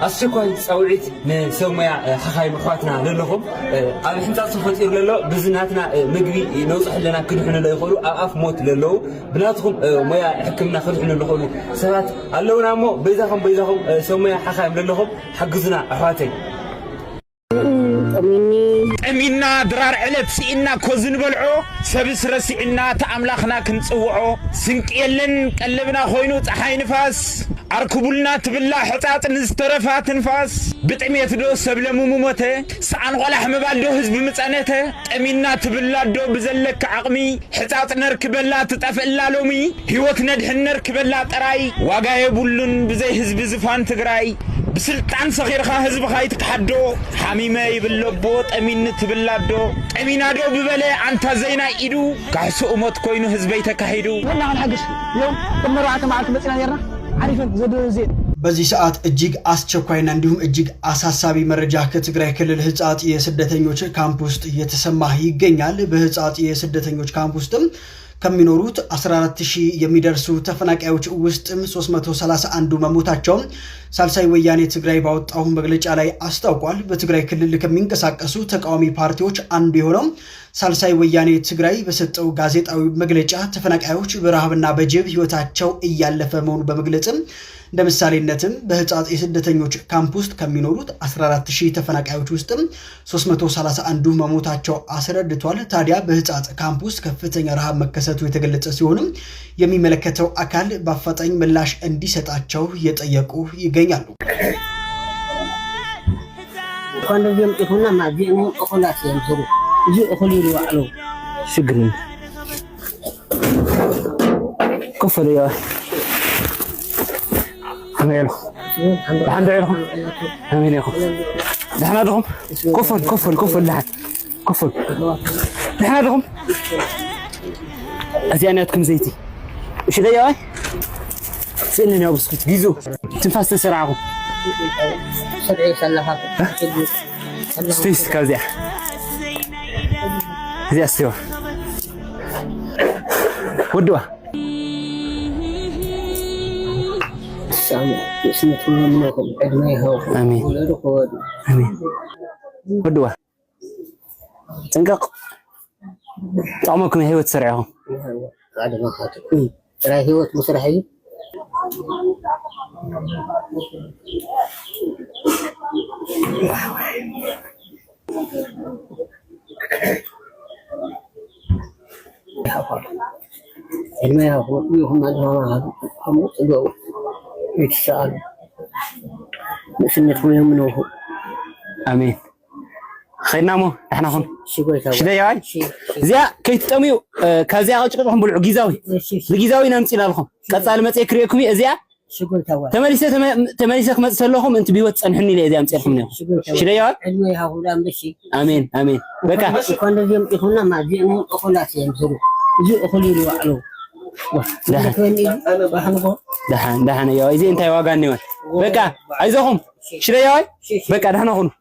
أشكوي صورت نسوي حخاي مخاطنا للهم على حنطة صفاتير لله بزناتنا مجري نوصح لنا كل حنا لا يقولوا أقف موت لله بناتهم ما حكمنا خلف حنا لقولوا سبات اللون عمو بيزهم سوي حخاي للهم حجزنا أخواتي أمينا درار علب سئنا كوزن بلعو سبس رسئنا تأملاخنا كنصوعو سنك يلن قلبنا خوينو تحاي نفاس أركبولنا تبلا حطاط نزترفات نفاس بطعمية دو سبلا ممومته سعان غلاح مبالدو هزب مصانته أمينا تبلا دو بزلك عقمي حطاط نركبلا تطفئلا لومي هيوت ندحن نركبلا طراي واغا يبولن بزي هزب زفان تግራይ بسلطان صغير خا هزب خايت تحدو حميمه يبلبوت امين تبلادو امينادو ببله انت زينا ايدو كاسو اموت كوينو هزبي تكايدو والله الحقش يوم تمرعت معك بصنا يرنا عارفين زدو زين በዚህ ሰዓት እጅግ አስቸኳይና እንዲሁም እጅግ አሳሳቢ መረጃ ከትግራይ ክልል ህጻጽ የስደተኞች ካምፕ ውስጥ እየተሰማ ይገኛል በህጻጽ የስደተኞች ካምፕ ውስጥም ከሚኖሩት 14000 የሚደርሱ ተፈናቃዮች ውስጥም 331 መሞታቸው ሳልሳይ ወያኔ ትግራይ ባወጣው መግለጫ ላይ አስታውቋል በትግራይ ክልል ከሚንቀሳቀሱ ተቃዋሚ ፓርቲዎች አንዱ የሆነው ሳልሳይ ወያኔ ትግራይ በሰጠው ጋዜጣዊ መግለጫ ተፈናቃዮች በረሃብና በጅብ ህይወታቸው እያለፈ መሆኑ በመግለጽም እንደምሳሌነትም በህጻጽ የስደተኞች ካምፕ ውስጥ ከሚኖሩት 14000 ተፈናቃዮች ውስጥም 331 መሞታቸው አስረድቷል ታዲያ በህጻጽ ካምፕ ውስጥ ከፍተኛ ረሃብ መከሰቱ የተገለጸ ሲሆንም የሚመለከተው አካል በአፋጣኝ ምላሽ እንዲሰጣቸው እየጠየቁ ይገኛሉ ኮንዶም ይሁንና ማጂኑ እخلاص ያንተሩ ይሄ እخሊሉ አሉ ሽግሩን كفر يا حميلو الحمد لله امين يا اخو نحن لهم كفر لحد كفر نحن لهم ازياناتكم زيتي ايش ده يا سنن يا بسكوت جيزو تنفاس تسرعهم سبعي سلها ستيس كازيا زي استوى ودوا امين امين ودوا تنقق طعمكم هيوت سرعهم قاعد ما خاطر ترى هيوت مسرحيه الماء هو فيهم أنواع هم جو يتسال نسمة فيهم منه آمين خيرنا مو إحنا هون شو ده ياي زيا كي تأميو كازيا غلط كده هم بلعو جيزاوي الجيزاوي نمسي لهم كتصال ما تأكريكم زيا تماريسة كم تسلهم أنت بيوت أنحني لي زي أمسي لهم نيو شو ده ياي الماء هو لا مشي آمين بكا كون اليوم يكوننا ما جينو أخلاص ينزلوا يجوا أخليلو علو دهان يا إذا أنت واقعني بكا عايزهم شو ده ياي بكا دهان هون